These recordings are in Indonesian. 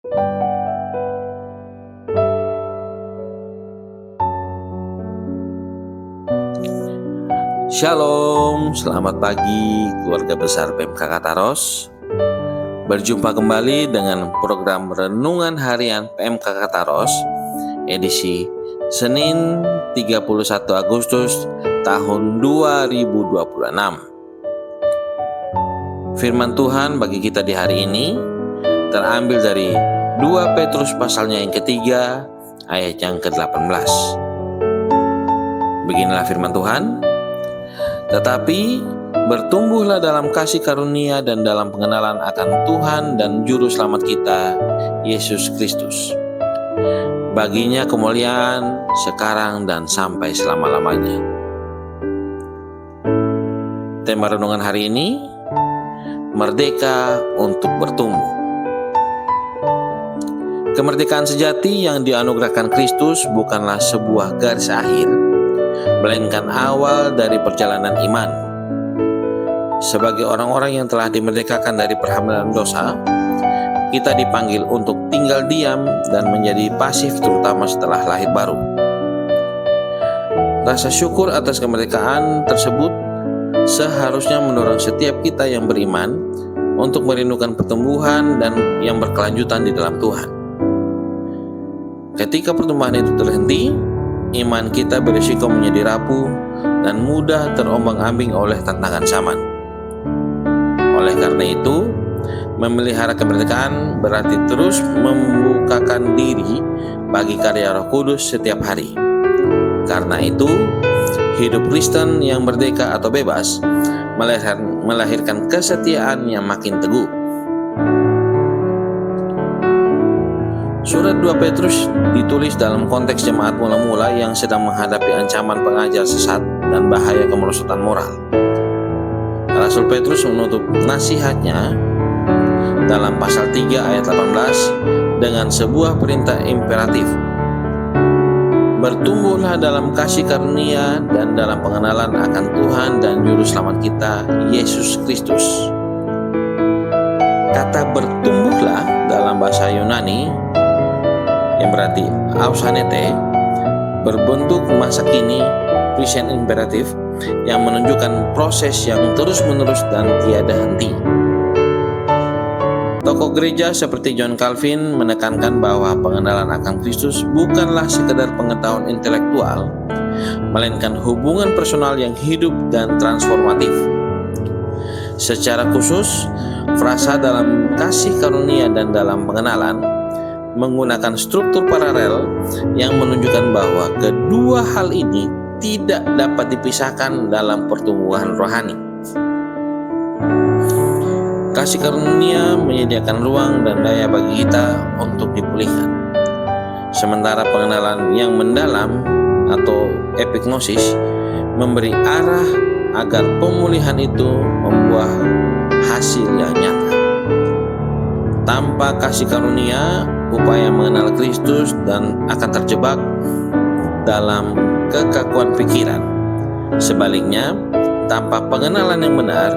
Shalom, selamat pagi keluarga besar PMK Kataros. Berjumpa kembali dengan program Renungan Harian PMK Kataros edisi Senin 31 Agustus tahun 2026. Firman Tuhan bagi kita di hari ini terambil dari 2 Petrus pasalnya yang ketiga ayat yang ke-18. Beginilah firman Tuhan. Tetapi bertumbuhlah dalam kasih karunia dan dalam pengenalan akan Tuhan dan Juru Selamat kita, Yesus Kristus. Baginya kemuliaan sekarang dan sampai selama-lamanya. Tema renungan hari ini, merdeka untuk bertumbuh. Kemerdekaan sejati yang dianugerahkan Kristus bukanlah sebuah garis akhir, melainkan awal dari perjalanan iman. Sebagai orang-orang yang telah dimerdekakan dari perhambaan dosa, kita dipanggil untuk tinggal diam dan menjadi pasif, terutama setelah lahir baru. Rasa syukur atas kemerdekaan tersebut seharusnya mendorong setiap kita yang beriman untuk merindukan pertumbuhan dan yang berkelanjutan di dalam Tuhan. Ketika pertumbuhan itu terhenti, iman kita berisiko menjadi rapuh dan mudah terombang-ambing oleh tantangan zaman. Oleh karena itu, memelihara kemerdekaan berarti terus membukakan diri bagi karya Roh Kudus setiap hari. Karena itu, hidup Kristen yang merdeka atau bebas melahirkan kesetiaan yang makin teguh. Surat 2 Petrus ditulis dalam konteks jemaat mula-mula yang sedang menghadapi ancaman pengajar sesat dan bahaya kemerosotan moral. Rasul Petrus menutup nasihatnya dalam pasal 3 ayat 18 dengan sebuah perintah imperatif. Bertumbuhlah dalam kasih karunia dan dalam pengenalan akan Tuhan dan Juru Selamat kita, Yesus Kristus. Kata bertumbuhlah dalam bahasa Yunani yang berarti ausanete berbentuk masa kini present imperatif yang menunjukkan proses yang terus-menerus dan tiada henti. Tokoh gereja seperti John Calvin menekankan bahwa pengenalan akan Kristus bukanlah sekedar pengetahuan intelektual, melainkan hubungan personal yang hidup dan transformatif. Secara khusus, frasa dalam kasih karunia dan dalam pengenalan menggunakan struktur paralel yang menunjukkan bahwa kedua hal ini tidak dapat dipisahkan dalam pertumbuhan rohani. Kasih karunia menyediakan ruang dan daya bagi kita untuk dipulihkan. Sementara pengenalan yang mendalam atau epignosis memberi arah agar pemulihan itu membuah hasil yang nyata. Tanpa kasih karunia, upaya mengenal Kristus dan akan terjebak dalam kekakuan pikiran. Sebaliknya, tanpa pengenalan yang benar,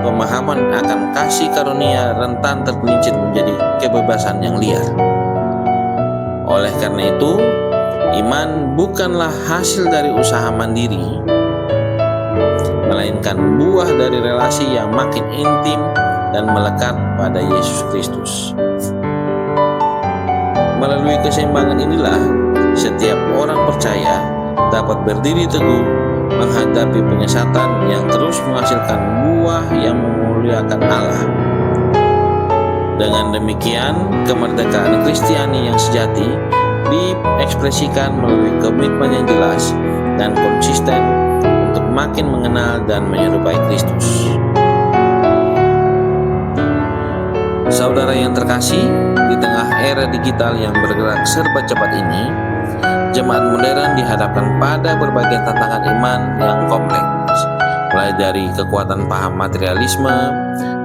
pemahaman akan kasih karunia rentan tergelincir menjadi kebebasan yang liar. Oleh karena itu, iman bukanlah hasil dari usaha mandiri, melainkan buah dari relasi yang makin intim dan melekat pada Yesus Kristus. Melalui keseimbangan inilah, setiap orang percaya dapat berdiri teguh menghadapi penyesatan yang terus menghasilkan buah yang memuliakan Allah. Dengan demikian, kemerdekaan Kristiani yang sejati diekspresikan melalui komitmen yang jelas dan konsisten untuk makin mengenal dan menyerupai Kristus. Saudara yang terkasih, di tengah era digital yang bergerak serba cepat ini, jemaat modern dihadapkan pada berbagai tantangan iman yang kompleks, mulai dari kekuatan paham materialisme,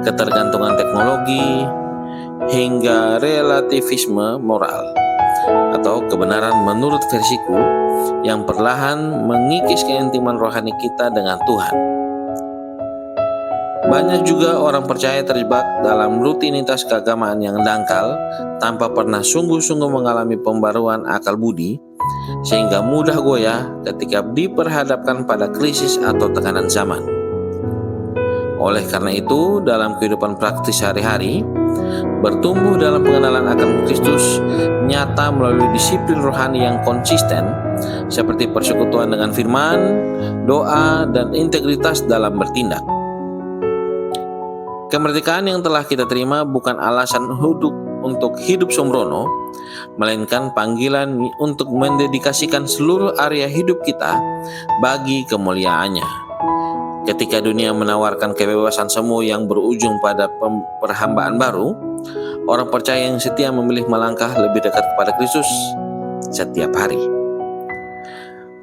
ketergantungan teknologi, hingga relativisme moral atau kebenaran menurut versiku yang perlahan mengikis keintiman rohani kita dengan Tuhan. Banyak juga orang percaya terjebak dalam rutinitas keagamaan yang dangkal tanpa pernah sungguh-sungguh mengalami pembaruan akal budi, sehingga mudah goyah ketika diperhadapkan pada krisis atau tekanan zaman. Oleh karena itu, dalam kehidupan praktis sehari-hari, bertumbuh dalam pengenalan akan Kristus nyata melalui disiplin rohani yang konsisten, seperti persekutuan dengan firman, doa, dan integritas dalam bertindak. Kemerdekaan yang telah kita terima bukan alasan untuk hidup sembrono, melainkan panggilan untuk mendedikasikan seluruh area hidup kita bagi kemuliaannya. Ketika dunia menawarkan kebebasan semu yang berujung pada perhambaan baru, orang percaya yang setia memilih melangkah lebih dekat kepada Kristus setiap hari.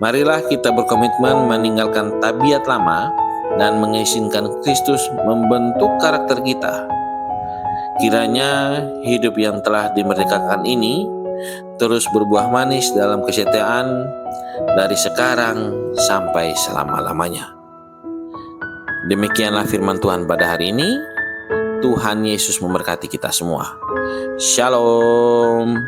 Marilah kita berkomitmen meninggalkan tabiat lama dan mengizinkan Kristus membentuk karakter kita. Kiranya hidup yang telah dimerdekakan ini terus berbuah manis dalam kesetiaan dari sekarang sampai selama-lamanya. Demikianlah firman Tuhan pada hari ini. Tuhan Yesus memberkati kita semua. Shalom.